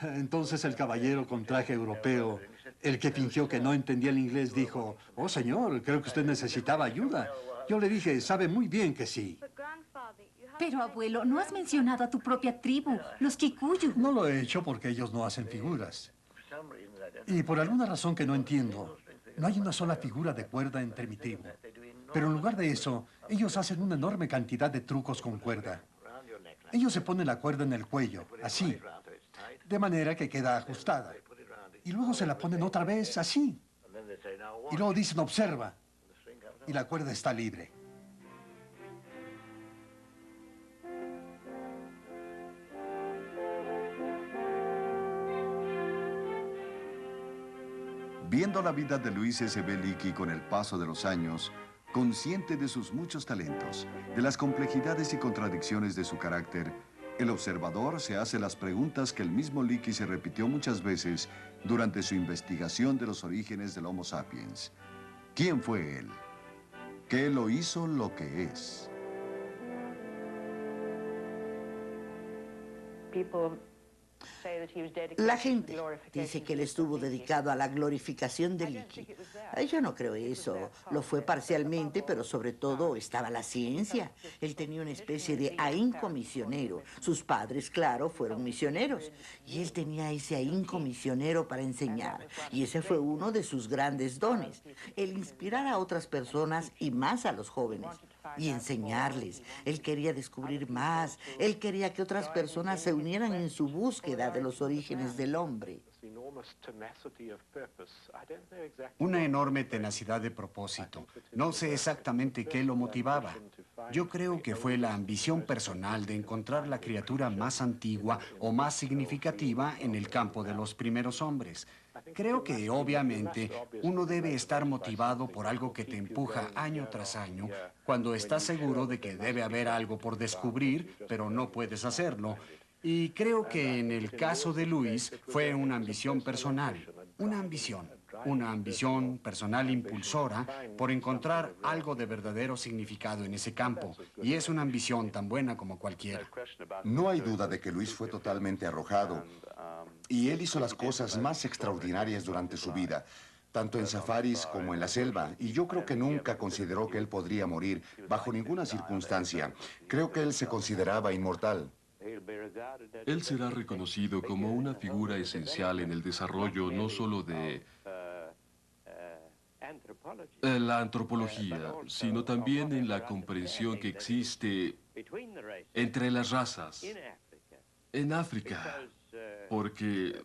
Speaker 2: Entonces el caballero con traje europeo, el que fingió que no entendía el inglés, dijo, oh, señor, creo que usted necesitaba ayuda. Yo le dije, sabe muy bien que sí.
Speaker 16: Pero, abuelo, no has mencionado a tu propia tribu, los Kikuyu.
Speaker 2: No lo he hecho porque ellos no hacen figuras. Y por alguna razón que no entiendo, no hay una sola figura de cuerda entre mi tribu. Pero en lugar de eso, ellos hacen una enorme cantidad de trucos con cuerda. Ellos se ponen la cuerda en el cuello, así, de manera que queda ajustada. Y luego se la ponen otra vez, así. Y luego dicen, observa. Y la cuerda está libre.
Speaker 1: Viendo la vida de Luis S.B. Leakey con el paso de los años, consciente de sus muchos talentos, de las complejidades y contradicciones de su carácter, el observador se hace las preguntas que el mismo Leakey se repitió muchas veces durante su investigación de los orígenes del Homo sapiens. ¿Quién fue él? ¿Qué lo hizo lo que es?
Speaker 6: La gente dice que él estuvo dedicado a la glorificación de Leakey. Yo no creo eso. Lo fue parcialmente, pero sobre todo estaba la ciencia. Él tenía una especie de ahínco misionero. Sus padres, claro, fueron misioneros. Y él tenía ese ahínco misionero para enseñar. Y ese fue uno de sus grandes dones. El inspirar a otras personas y más a los jóvenes. Y enseñarles. Él quería descubrir más. Él quería que otras personas se unieran en su búsqueda de los orígenes del hombre.
Speaker 3: Una enorme tenacidad de propósito. No sé exactamente qué lo motivaba. Yo creo que fue la ambición personal de encontrar la criatura más antigua o más significativa en el campo de los primeros hombres. Creo que, obviamente, uno debe estar motivado por algo que te empuja año tras año, cuando estás seguro de que debe haber algo por descubrir, pero no puedes hacerlo. Y creo que en el caso de Luis fue una ambición personal, una ambición personal impulsora por encontrar algo de verdadero significado en ese campo. Y es una ambición tan buena como cualquiera.
Speaker 4: No hay duda de que Luis fue totalmente arrojado. Y él hizo las cosas más extraordinarias durante su vida, tanto en safaris como en la selva. Y yo creo que nunca consideró que él podría morir bajo ninguna circunstancia. Creo que él se consideraba inmortal.
Speaker 15: Él será reconocido como una figura esencial en el desarrollo no solo de la antropología, sino también en la comprensión que existe entre las razas en África, porque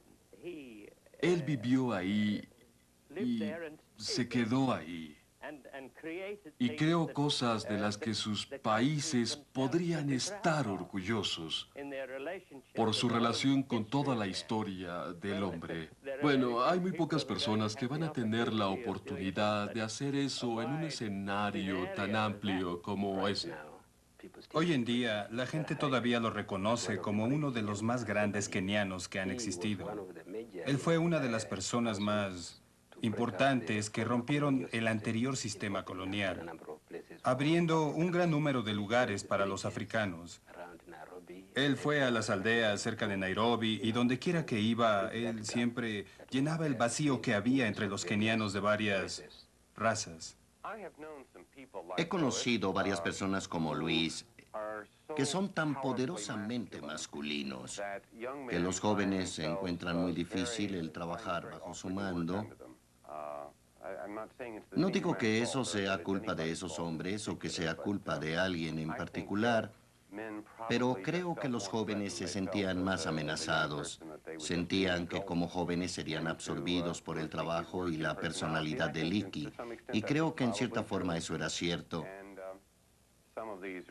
Speaker 15: él vivió ahí y se quedó ahí. Y creó cosas de las que sus países podrían estar orgullosos por su relación con toda la historia del hombre. Bueno, hay muy pocas personas que van a tener la oportunidad de hacer eso en un escenario tan amplio como ese.
Speaker 17: Hoy en día, la gente todavía lo reconoce como uno de los más grandes kenianos que han existido. Él fue una de las personas más importantes que rompieron el anterior sistema colonial, abriendo un gran número de lugares para los africanos. Él fue a las aldeas cerca de Nairobi y donde quiera que iba, él siempre llenaba el vacío que había entre los kenianos de varias razas.
Speaker 5: He conocido varias personas como Luis que son tan poderosamente masculinos que los jóvenes se encuentran muy difícil el trabajar bajo su mando. No digo que eso sea culpa de esos hombres o que sea culpa de alguien en particular, pero creo que los jóvenes se sentían más amenazados. Sentían que como jóvenes serían absorbidos por el trabajo y la personalidad de Leakey. Y creo que en cierta forma eso era cierto.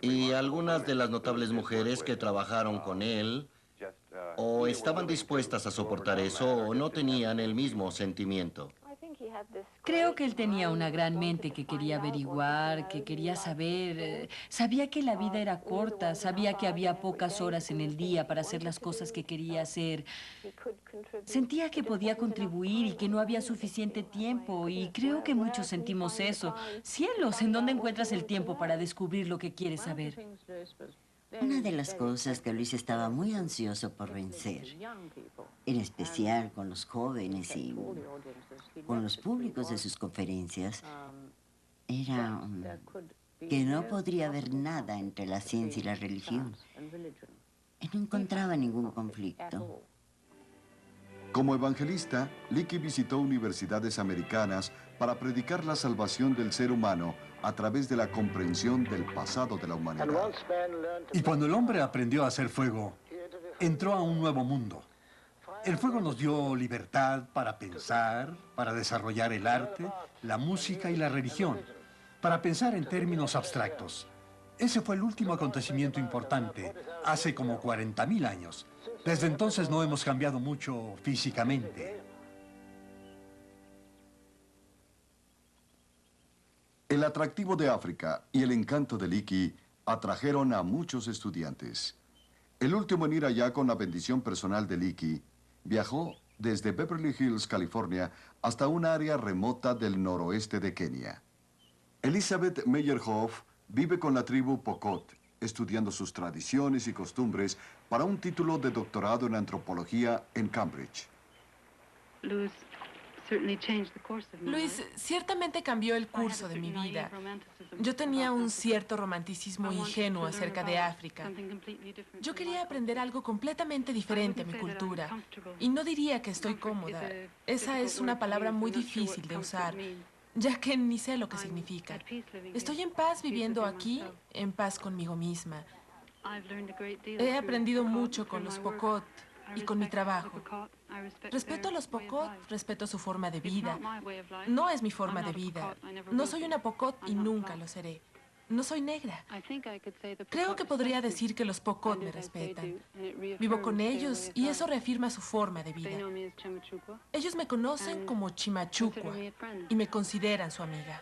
Speaker 5: Y algunas de las notables mujeres que trabajaron con él o estaban dispuestas a soportar eso o no tenían el mismo sentimiento.
Speaker 10: Creo que él tenía una gran mente que quería averiguar, que quería saber. Sabía que la vida era corta, sabía que había pocas horas en el día para hacer las cosas que quería hacer. Sentía que podía contribuir y que no había suficiente tiempo, y creo que muchos sentimos eso. Cielos, ¿en dónde encuentras el tiempo para descubrir lo que quieres saber?
Speaker 18: Una de las cosas que Luis estaba muy ansioso por vencer, en especial con los jóvenes y con los públicos de sus conferencias, era que no podría haber nada entre la ciencia y la religión. Él no encontraba ningún conflicto.
Speaker 1: Como evangelista, Leakey visitó universidades americanas para predicar la salvación del ser humano a través de la comprensión del pasado de la humanidad.
Speaker 2: Y cuando el hombre aprendió a hacer fuego, entró a un nuevo mundo. El fuego nos dio libertad para pensar, para desarrollar el arte, la música y la religión, para pensar en términos abstractos. Ese fue el último acontecimiento importante, hace como 40.000 años. Desde entonces no hemos cambiado mucho físicamente.
Speaker 1: El atractivo de África y el encanto de Leakey atrajeron a muchos estudiantes. El último en ir allá con la bendición personal de Leakey viajó desde Beverly Hills, California, hasta un área remota del noroeste de Kenia. Elizabeth Meyerhoff vive con la tribu Pokot, estudiando sus tradiciones y costumbres para un título de doctorado en antropología en Cambridge.
Speaker 19: Luis ciertamente cambió el curso de mi vida. Yo tenía un cierto romanticismo ingenuo acerca de África. Yo quería aprender algo completamente diferente a mi cultura. Y no diría que estoy cómoda. Esa es una palabra muy difícil de usar, ya que ni sé lo que significa. Estoy en paz viviendo aquí, en paz conmigo misma. He aprendido mucho con los Pokot y con mi trabajo. Respeto a los Pokot, respeto su forma de vida. No es mi forma de vida. No soy una Pokot y nunca lo seré. No soy negra. Creo que podría decir que los Pokot me respetan. Vivo con ellos y eso reafirma su forma de vida. Ellos me conocen como Chimachucua y me consideran su amiga.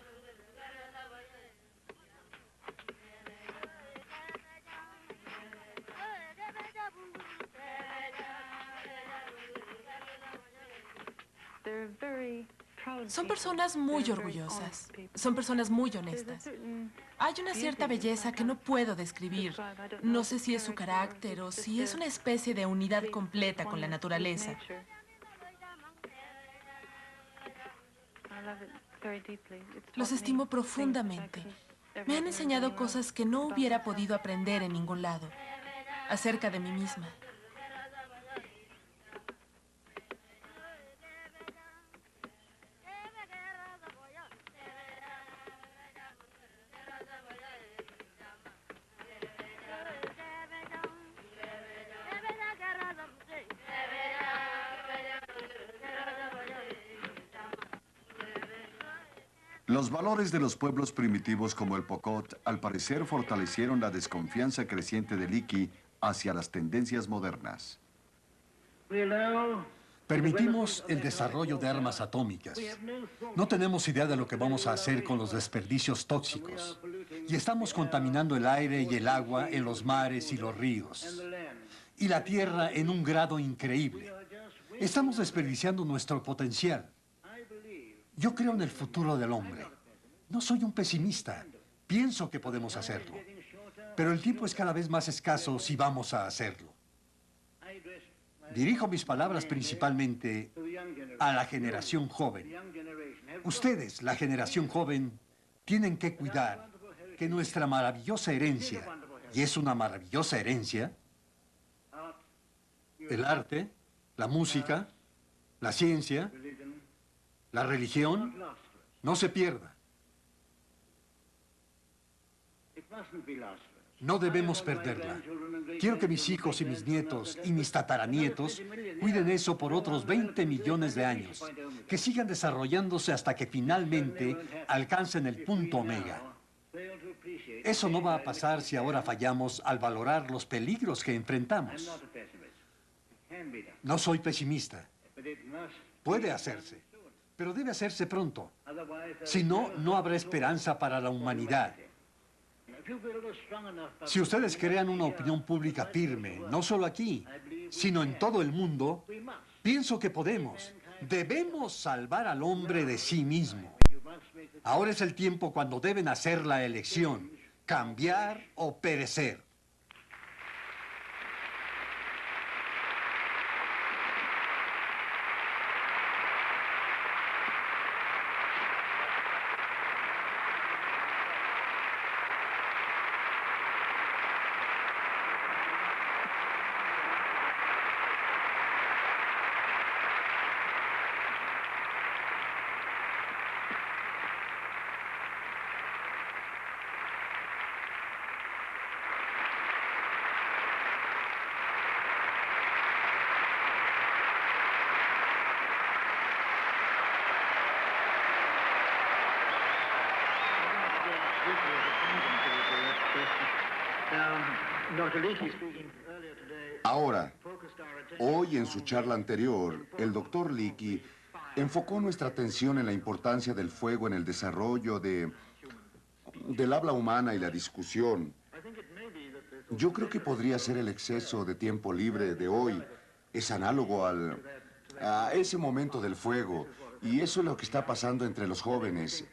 Speaker 19: Son personas muy orgullosas, son personas muy honestas. Hay una cierta belleza que no puedo describir. No sé si es su carácter o si es una especie de unidad completa con la naturaleza. Los estimo profundamente. Me han enseñado cosas que no hubiera podido aprender en ningún lado, acerca de mí misma.
Speaker 1: Los valores de los pueblos primitivos como el Pokot, al parecer, fortalecieron la desconfianza creciente de Leakey hacia las tendencias modernas.
Speaker 2: Permitimos el desarrollo de armas atómicas. No tenemos idea de lo que vamos a hacer con los desperdicios tóxicos. Y estamos contaminando el aire y el agua en los mares y los ríos. Y la tierra en un grado increíble. Estamos desperdiciando nuestro potencial. Yo creo en el futuro del hombre. No soy un pesimista. Pienso que podemos hacerlo. Pero el tiempo es cada vez más escaso si vamos a hacerlo. Dirijo mis palabras principalmente a la generación joven. Ustedes, la generación joven, tienen que cuidar que nuestra maravillosa herencia, y es una maravillosa herencia, el arte, la música, la ciencia, la religión No se pierda. No debemos perderla. Quiero que mis hijos y mis nietos y mis tataranietos cuiden eso por otros 20 millones de años. Que sigan desarrollándose hasta que finalmente alcancen el punto omega. Eso no va a pasar si ahora fallamos al valorar los peligros que enfrentamos. No soy pesimista. Puede hacerse, pero debe hacerse pronto. Si no, no habrá esperanza para la humanidad. Si ustedes crean una opinión pública firme, no solo aquí, sino en todo el mundo, pienso que podemos. Debemos salvar al hombre de sí mismo. Ahora es el tiempo cuando deben hacer la elección, cambiar o perecer.
Speaker 4: Ahora, hoy en su charla anterior, el doctor Leakey enfocó nuestra atención en la importancia del fuego en el desarrollo del habla humana y la discusión. Yo creo que podría ser el exceso de tiempo libre de hoy. Es análogo a ese momento del fuego. Y eso es lo que está pasando entre los jóvenes.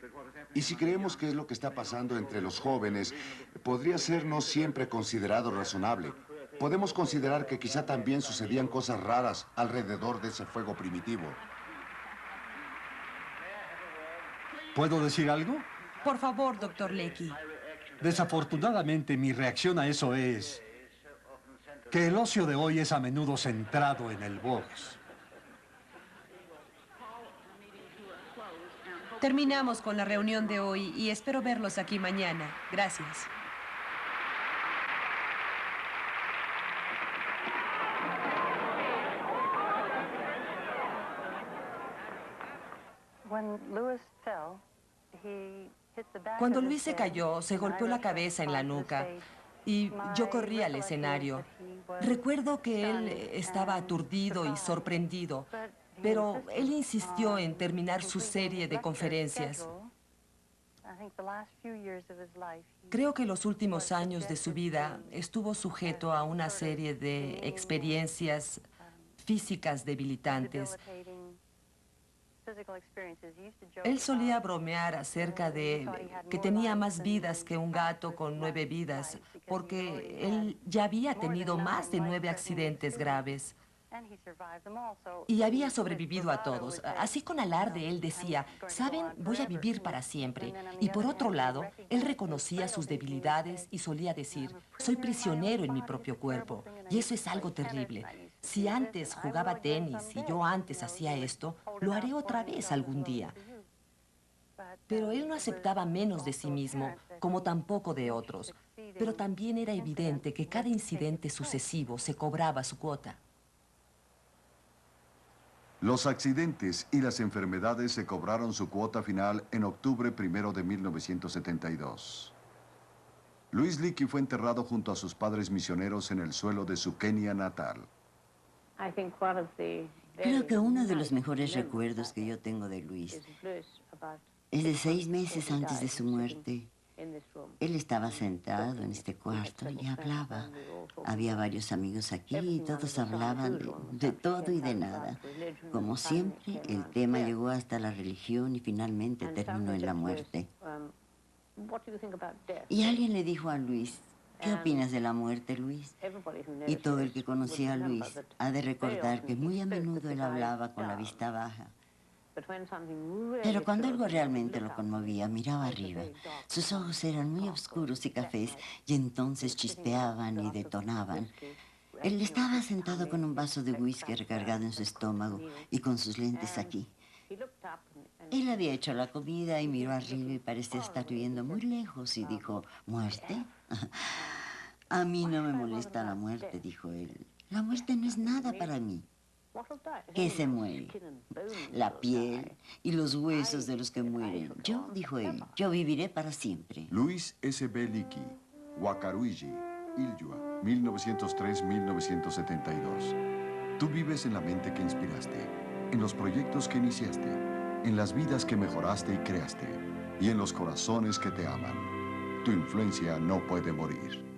Speaker 4: Y si creemos que es lo que está pasando entre los jóvenes, podría ser no siempre considerado razonable. Podemos considerar que quizá también sucedían cosas raras alrededor de ese fuego primitivo.
Speaker 2: ¿Puedo decir algo?
Speaker 11: Por favor, doctor Leakey.
Speaker 2: Desafortunadamente, mi reacción a eso es que el ocio de hoy es a menudo centrado en el box.
Speaker 11: Terminamos con la reunión de hoy y espero verlos aquí mañana. Gracias. Cuando Luis se cayó, se golpeó la cabeza en la nuca y yo corrí al escenario. Recuerdo que él estaba aturdido y sorprendido, pero él insistió en terminar su serie de conferencias. Creo que los últimos años de su vida estuvo sujeto a una serie de experiencias físicas debilitantes. Él solía bromear acerca de que tenía más vidas que un gato con 9 vidas, porque él ya había tenido más de 9 accidentes graves. Y había sobrevivido a todos. Así con alarde él decía, ¿saben? Voy a vivir para siempre. Y por otro lado, él reconocía sus debilidades y solía decir, soy prisionero en mi propio cuerpo. Y eso es algo terrible. Si antes jugaba tenis y yo antes hacía esto, lo haré otra vez algún día. Pero él no aceptaba menos de sí mismo, como tampoco de otros. Pero también era evidente que cada incidente sucesivo se cobraba su cuota.
Speaker 1: Los accidentes y las enfermedades se cobraron su cuota final en octubre 1 de 1972. Louis Leakey fue enterrado junto a sus padres misioneros en el suelo de su Kenia natal.
Speaker 18: Creo que uno de los mejores recuerdos que yo tengo de Luis es de 6 meses antes de su muerte. Él estaba sentado en este cuarto y hablaba. Había varios amigos aquí y todos hablaban de todo y de nada. Como siempre, el tema llegó hasta la religión y finalmente terminó en la muerte. Y alguien le dijo a Luis, ¿qué opinas de la muerte, Luis? Y todo el que conocía a Luis ha de recordar que muy a menudo él hablaba con la vista baja. Pero cuando algo realmente lo conmovía, miraba arriba. Sus ojos eran muy oscuros y cafés y entonces chispeaban y detonaban. Él estaba sentado con un vaso de whisky recargado en su estómago y con sus lentes aquí. Él había hecho la comida y miró arriba y parecía estar viendo muy lejos y dijo, ¿muerte? A mí no me molesta la muerte, dijo él. La muerte no es nada para mí. ¿Qué se muere? La piel y los huesos de los que mueren. Yo, dijo él, yo viviré para siempre.
Speaker 1: Luis S.B. Leakey, Wakaruiji, Ilyua, 1903-1972. Tú vives en la mente que inspiraste, en los proyectos que iniciaste, en las vidas que mejoraste y creaste, y en los corazones que te aman. Tu influencia no puede morir.